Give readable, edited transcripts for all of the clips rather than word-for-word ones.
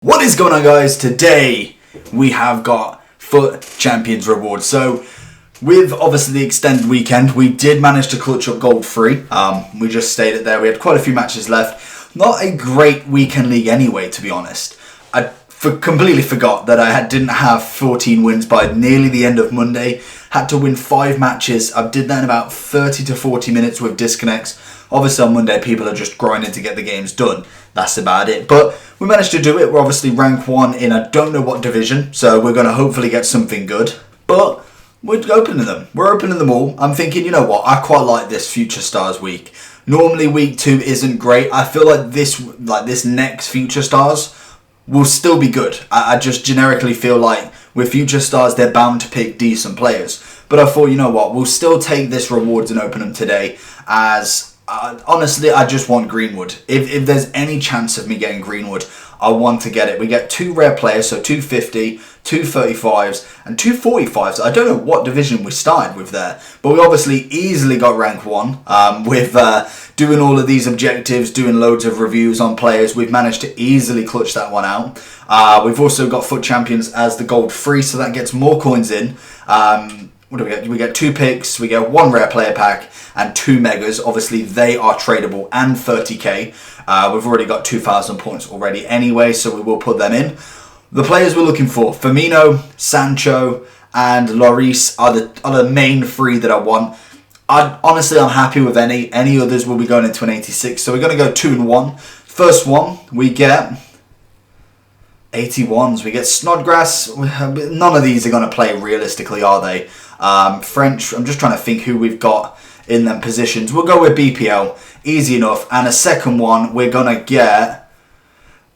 What is going on, guys? Today we have got FUT Champions rewards. So with obviously the extended weekend, we did manage to clutch up gold free. We just stayed it there. We had quite a few matches left. Not a great weekend league anyway, to be honest. I completely forgot that I didn't have 14 wins by nearly the end of Monday. Had to win 5 matches. I did that in about 30 to 40 minutes with disconnects. Obviously on Monday people are just grinding to get the games done. That's about it. But we managed to do it. We're obviously rank 1 in I don't know what division. So we're going to hopefully get something good. But we're opening them. We're opening them all. I'm thinking, you know what? I quite like this Future Stars week. Normally week 2 isn't great. I feel like this next Future Stars will still be good. I just generically feel like with Future Stars, they're bound to pick decent players. But I thought, you know what? We'll still take this rewards and open them today as... honestly, I just want Greenwood. If there's any chance of me getting Greenwood, I want to get it. We get 2 rare players, so 250, 2 35s, and 2 45s. I don't know what division we started with there, but we obviously easily got rank 1 with doing all of these objectives, doing loads of reviews on players. We've managed to easily clutch that one out. We've also got FUT Champions as the gold free, so that gets more coins in. What do we get? We get 2 picks, we get 1 rare player pack, and 2 megas. Obviously, they are tradable, and 30k. We've already got 2,000 points already anyway, so we will put them in. The players we're looking for, Firmino, Sancho, and Lloris are the main 3 that I want. Honestly, I'm happy with any. Any others will be going into an 86. So we're going to go 2 and 1. First one, we get 81s. We get Snodgrass. None of these are going to play realistically, are they? French, I'm just trying to think who we've got in them positions. We'll go with BPL. Easy enough. And a second one, we're going to get...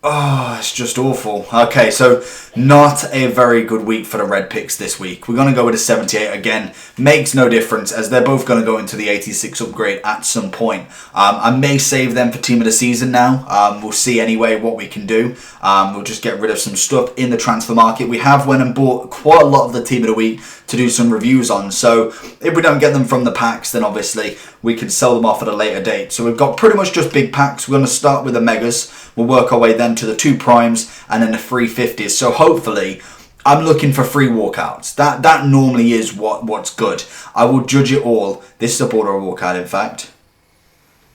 Oh, it's just awful. Okay, so not a very good week for the red picks this week. We're going to go with a 78 again. Makes no difference as they're both going to go into the 86 upgrade at some point. I may save them for team of the season now. We'll see anyway what we can do. We'll just get rid of some stuff in the transfer market. We have went and bought quite a lot of the team of the week to do some reviews on. So if we don't get them from the packs, then obviously we can sell them off at a later date. So we've got pretty much just big packs. We're going to start with the megas. We'll work our way then to the 2 primes and then the 350s. So hopefully, I'm looking for free walkouts. That normally is what's good. I will judge it all. This is a border walkout, in fact.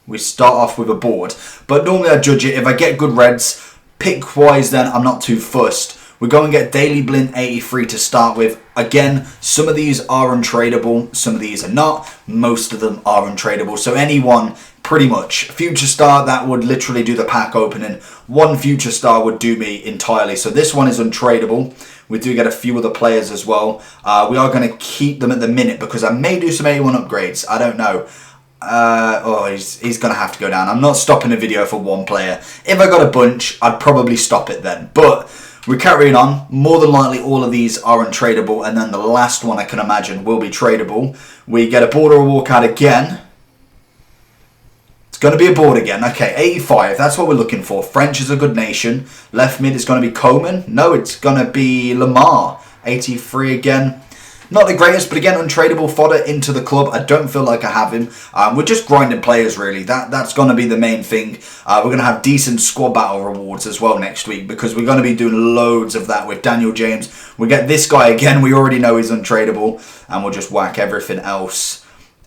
We start off with a board. But normally I judge it. If I get good reds, pick-wise then, I'm not too fussed. We go and get Daily Blint 83 to start with. Again, some of these are untradeable. Some of these are not. Most of them are untradeable. So anyone... Pretty much. Future Star, that would literally do the pack opening. 1 Future Star would do me entirely. So this one is untradeable. We do get a few other players as well. We are going to keep them at the minute because I may do some 81 upgrades. I don't know. He's going to have to go down. I'm not stopping the video for 1 player. If I got a bunch, I'd probably stop it then. But we're carrying on. More than likely, all of these are untradeable. And then the last one I can imagine will be tradable. We get a border walkout again. Going to be a board again. Okay, 85. That's what we're looking for. French is a good nation. Left mid is going to be Coman. No, it's going to be Lamar. 83 again. Not the greatest, but again, untradeable fodder into the club. I don't feel like I have him. We're just grinding players, really. That's going to be the main thing. We're going to have decent squad battle rewards as well next week because we're going to be doing loads of that with Daniel James. We get this guy again. We already know he's untradeable. And we'll just whack everything else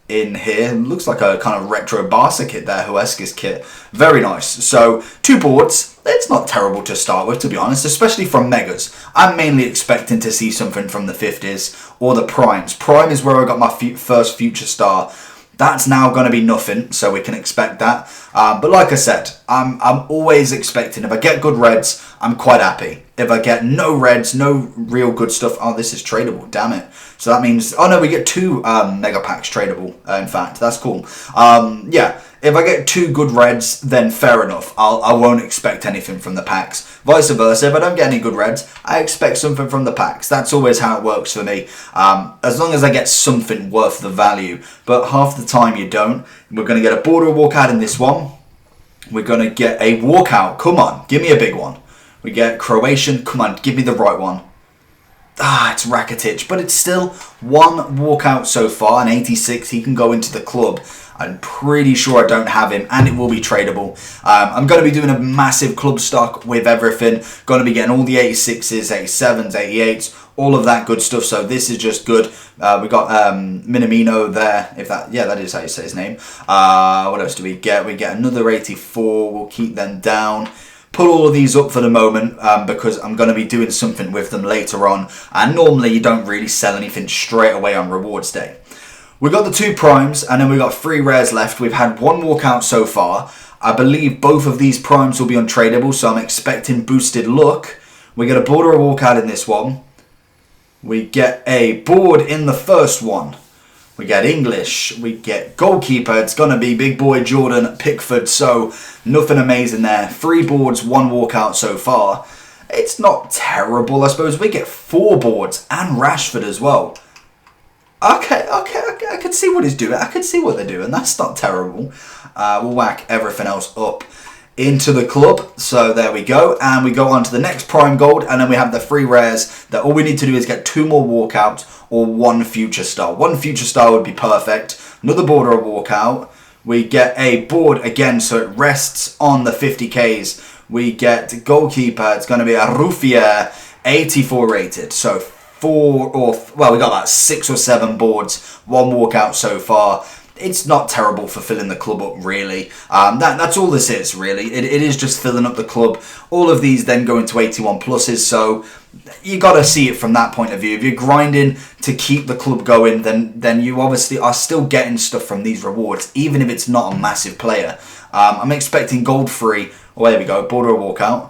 in here. Looks like a kind of retro Barca kit there, Huesca's kit. Very nice. So 2 boards. It's not terrible to start with, to be honest, especially from megas. I'm mainly expecting to see something from the 50s or the primes. Prime is where I got my first Future Star. That's now going to be nothing, so we can expect that. But like I said, I'm always expecting, if I get good reds, I'm quite happy. If I get no reds, no real good stuff, oh, this is tradable, damn it. So that means, oh no, we get 2 mega packs tradable, in fact, that's cool. Yeah, if I get 2 good reds, then fair enough. I won't expect anything from the packs. Vice versa, if I don't get any good reds, I expect something from the packs. That's always how it works for me. As long as I get something worth the value. But half the time you don't. We're going to get a border walkout in this one. We're going to get a walkout. Come on, give me a big one. We get Croatian. Come on, give me the right one. it's Rakitic, but it's still one walkout so far, an 86. He can go into the club. I'm pretty sure I don't have him, and it will be tradable. I'm going to be doing a massive club stock with everything. Going to be getting all the 86s, 87s, 88s, all of that good stuff. So this is just good. We got Minamino there. That is how you say his name. What else do we get? We get another 84. We'll keep them down. Put all of these up for the moment because I'm going to be doing something with them later on. And normally you don't really sell anything straight away on rewards day. We got the 2 primes, and then we got 3 rares left. We've had 1 walkout so far. I believe both of these primes will be untradeable, so I'm expecting boosted luck. We get a board or a walkout in this one. We get a board in the first one. We get English. We get goalkeeper. It's going to be big boy Jordan Pickford, so nothing amazing there. 3 boards, 1 walkout so far. It's not terrible, I suppose. We get 4 boards and Rashford as well. Okay, I can see what he's doing. I can see what they're doing. That's not terrible. We'll whack everything else up into the club. So there we go. And we go on to the next prime gold. And then we have the 3 rares that all we need to do is get 2 more walkouts or 1 future star. 1 future star would be perfect. Another board or a walkout. We get a board again, so it rests on the 50Ks. We get goalkeeper. It's going to be a Ruffier, 84 rated. So we got about 6 or 7 boards, 1 walkout so far. It's not terrible for filling the club up, really. That's all this is, really. It is just filling up the club. All of these then go into 81 pluses, so you got to see it from that point of view. If you're grinding to keep the club going, then you obviously are still getting stuff from these rewards, even if it's not a massive player. I'm expecting gold free. Oh, there we go, board or a walkout.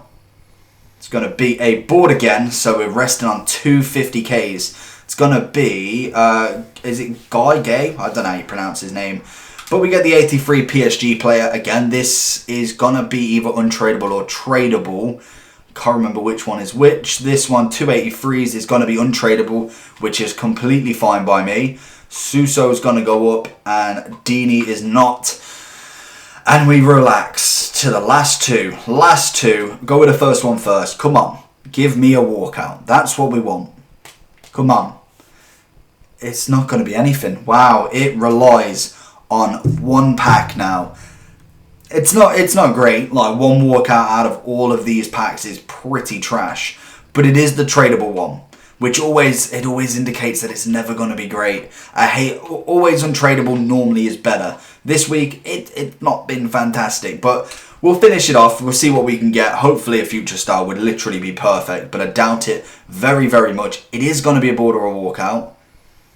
It's going to be a board again, so we're resting on 250Ks. It's going to be, is it Gay? I don't know how you pronounce his name. But we get the 83 PSG player. Again, this is going to be either untradeable or tradable. Can't remember which one is which. This one, 283s, is going to be untradeable, which is completely fine by me. Suso is going to go up, and Dini is not. And we relax to the last 2. Last 2. Go with the first one first. Come on. Give me a walkout. That's what we want. Come on. It's not going to be anything. Wow. It relies on 1 pack now. It's not great. Like, 1 walkout out of all of these packs is pretty trash. But it is the tradable one, which always indicates that it's never going to be great. I hate always untradeable normally is better. This week it's not been fantastic, but we'll finish it off. We'll see what we can get. Hopefully a future star would literally be perfect, but I doubt it very, very much. It is going to be a board or a walkout,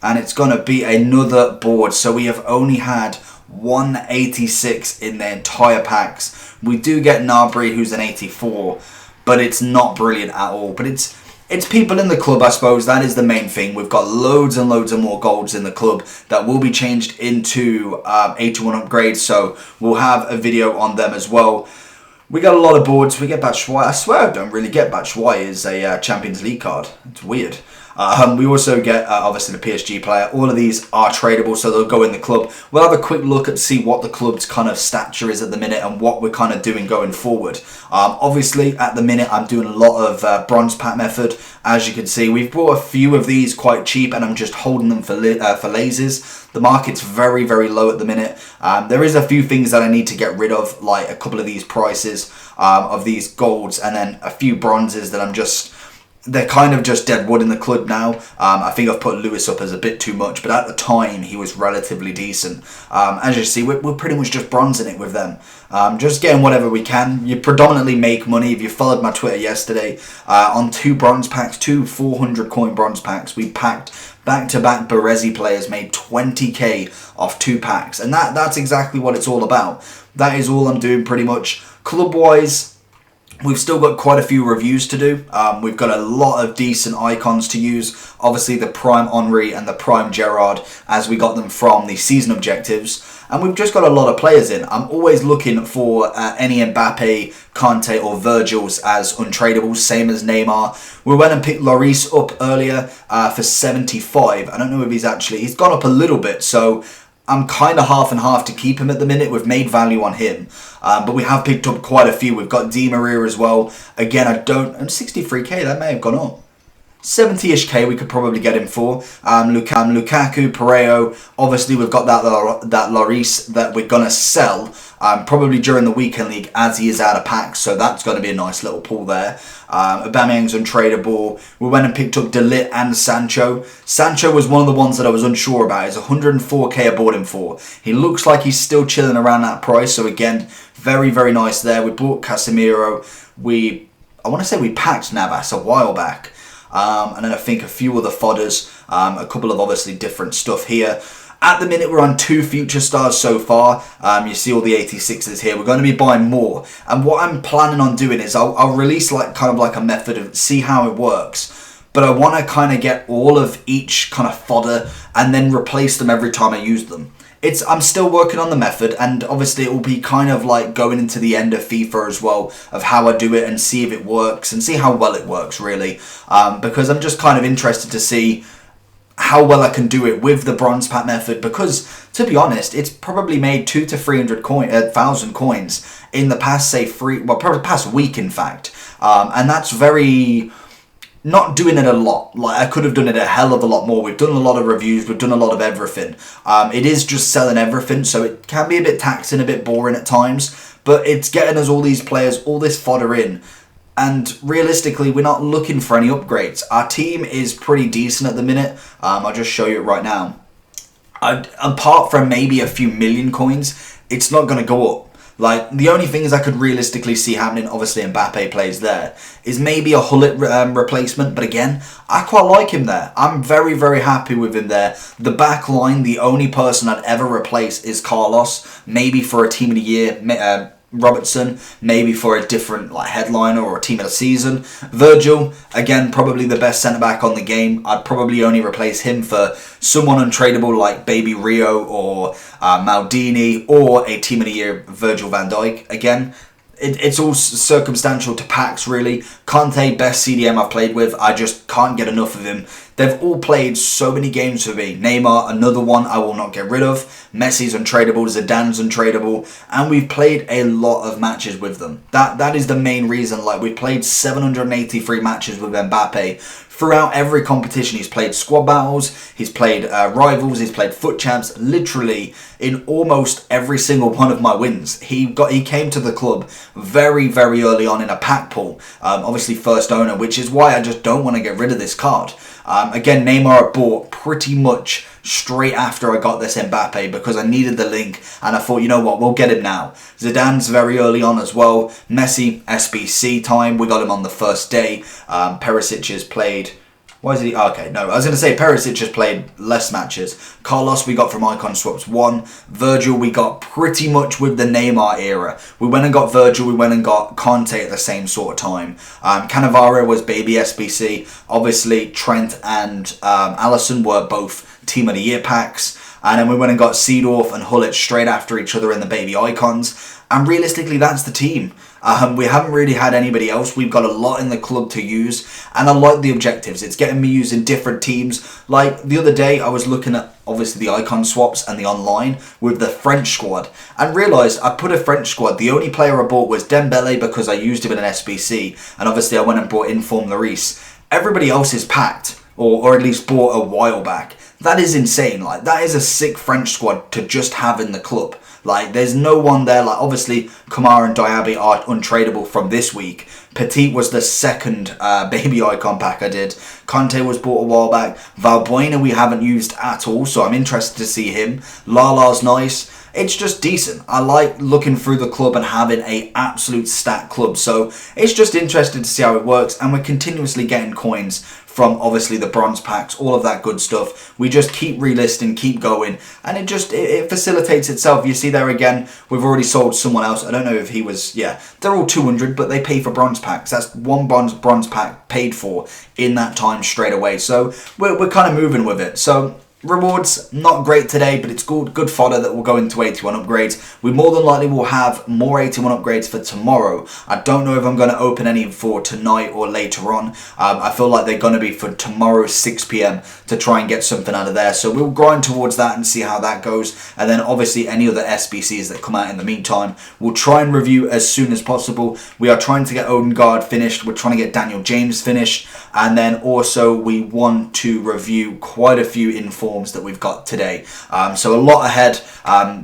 and it's going to be another board. So we have only had 186 in the entire packs. We do get Gnabry, who's an 84, but it's not brilliant at all. But it's people in the club, I suppose. That is the main thing. We've got loads and loads of more golds in the club that will be changed into 81 upgrades. So we'll have a video on them as well. We got a lot of boards. We get Batshuayi. I swear I don't really get Batshuayi as a Champions League card. It's weird. We also get, obviously, the PSG player. All of these are tradable, so they'll go in the club. We'll have a quick look at see what the club's kind of stature is at the minute and what we're kind of doing going forward. Obviously, at the minute, I'm doing a lot of bronze pack method. As you can see, we've bought a few of these quite cheap, and I'm just holding them for lasers. The market's very, very low at the minute. There is a few things that I need to get rid of, like a couple of these prices of these golds, and then a few bronzes that I'm just... They're kind of just dead wood in the club now. I think I've put Lewis up as a bit too much, but at the time he was relatively decent. As you see, we're pretty much just bronzing it with them. Just getting whatever we can. You predominantly make money. If you followed my Twitter yesterday, on 2 bronze packs, 2 400 coin bronze packs, we packed back-to-back Baresi players, made 20k off 2 packs. And that's exactly what it's all about. That is all I'm doing pretty much. Club-wise, we've still got quite a few reviews to do. We've got a lot of decent icons to use. Obviously the Prime Henry and the Prime Gerrard, as we got them from the season objectives. And we've just got a lot of players in. I'm always looking for any Mbappe, Kante or Virgils as untradeable, same as Neymar. We went and picked Lloris up earlier for 75. I don't know if he's gone up a little bit, so I'm kind of half and half to keep him at the minute. We've made value on him. But we have picked up quite a few. We've got Di Maria as well. Again, and 63k, that may have gone up. 70-ish K we could probably get him for. Lukaku, Pereiro, obviously we've got that Lloris that we're going to sell probably during the weekend league as he is out of packs, so that's going to be a nice little pull there. Aubameyang's untradeable. We went and picked up De Ligt and Sancho. Sancho was one of the ones that I was unsure about. It's 104k I bought him for. He looks like he's still chilling around that price, so again, very, very nice there. We bought Casemiro. I want to say we packed Navas a while back. And then I think a few other fodders, a couple of obviously different stuff here. At the minute, we're on 2 future stars so far. You see all the 86s here. We're going to be buying more. And what I'm planning on doing is I'll release kind of like a method of see how it works. But I want to kind of get all of each kind of fodder and then replace them every time I use them. I'm still working on the method, and obviously it will be kind of like going into the end of FIFA as well, of how I do it and see if it works and see how well it works really, because I'm just kind of interested to see how well I can do it with the bronze pack method, because to be honest, it's probably made 200 to 300,000 coins in the past, say probably past week in fact, and that's very. Not doing it a lot. Like, I could have done it a hell of a lot more. We've done a lot of reviews. We've done a lot of everything. It is just selling everything, so it can be a bit taxing, a bit boring at times. But it's getting us all these players, all this fodder in. And realistically, we're not looking for any upgrades. Our team is pretty decent at the minute. I'll just show you it right now. Apart from maybe a few million coins, it's not going to go up. Like, the only things I could realistically see happening, obviously Mbappe plays there, is maybe a Hullet replacement. But again, I quite like him there. I'm very, very happy with him there. The back line, the only person I'd ever replace is Carlos. Maybe for a team of the year, Robertson, maybe for a different headliner or a team of the season. Virgil, again, probably the best centre-back on the game. I'd probably only replace him for someone untradeable like Baby Rio or Maldini, or a team of the year Virgil van Dijk. Again, it's all circumstantial to packs really. Conte, best CDM I've played with. I just can't get enough of him. They've all played so many games for me. Neymar, another one I will not get rid of. Messi's untradeable, Zidane's untradeable, and we've played a lot of matches with them. That is the main reason. Like, we've played 783 matches with Mbappe. Throughout every competition, he's played squad battles, he's played rivals, he's played foot champs. Literally in almost every single one of my wins, he came to the club very, very early on in a pack pull. Obviously first owner, which is why I just don't want to get rid of this card. Again, Neymar I bought pretty much straight after I got this Mbappe because I needed the link, and I thought, you know what, we'll get him now. Zidane's very early on as well. Messi, SBC time, we got him on the first day. Perisic has played... Why is he... Okay, no, I was going to say Perisic has played less matches. Carlos we got from Icon Swaps 1. Virgil we got pretty much with the Neymar era. We went and got Virgil, we went and got Conte at the same sort of time. Cannavaro was baby SBC. Obviously Trent and Alisson were both Team of the Year packs. And then we went and got Seedorf and Hullet straight after each other in the baby icons. And realistically, that's the team. We haven't really had anybody else. We've got a lot in the club to use. And I like the objectives. It's getting me using different teams. Like the other day, I was looking at obviously the icon swaps and the online with the French squad. And realised I put a French squad. The only player I bought was Dembele because I used him in an SBC. And obviously I went and bought Inform Lloris. Everybody else is packed. Or at least bought a while back. That is insane. Like, that is a sick French squad to just have in the club. Like, there's no one there. Like, obviously, Kamara and Diaby are untradeable from this week. Petit was the second baby icon pack I did. Conte was bought a while back. Valbuena we haven't used at all, so I'm interested to see him. Lala's nice. It's just decent. I like looking through the club and having a absolute stacked club. So it's just interesting to see how it works. And we're continuously getting coins from obviously the bronze packs, all of that good stuff. We just keep relisting, keep going, and it facilitates itself. You see there again, we've already sold someone else. I don't know if he was, yeah, they're all 200, but they pay for bronze packs. That's one bronze pack paid for in that time straight away. So we're kind of moving with it. So rewards, not great today, but it's good fodder that will go into 81 upgrades. We more than likely will have more 81 upgrades for tomorrow. I don't know if I'm going to open any for tonight or later on. I feel like they're going to be for tomorrow 6 p.m. to try and get something out of there. So we'll grind towards that and see how that goes. And then obviously any other SBCs that come out in the meantime, we'll try and review as soon as possible. We are trying to get Odegaard finished. We're trying to get Daniel James finished. And then also we want to review quite a few informs that we've got today. So a lot ahead.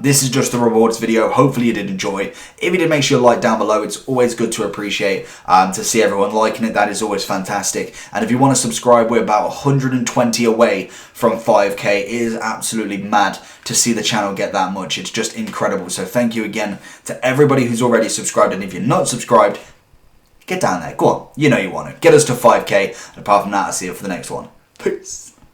This is just a rewards video. Hopefully you did enjoy. If you did, make sure you like down below. It's always good to appreciate to see everyone liking it. That is always fantastic. And if you want to subscribe, we're about 120 away from 5k. It is absolutely mad to see the channel get that much. It's just incredible. So thank you again to everybody who's already subscribed. And if you're not subscribed, get down there. Go on. You know you want to. Get us to 5k. And apart from that, I'll see you for the next one. Peace.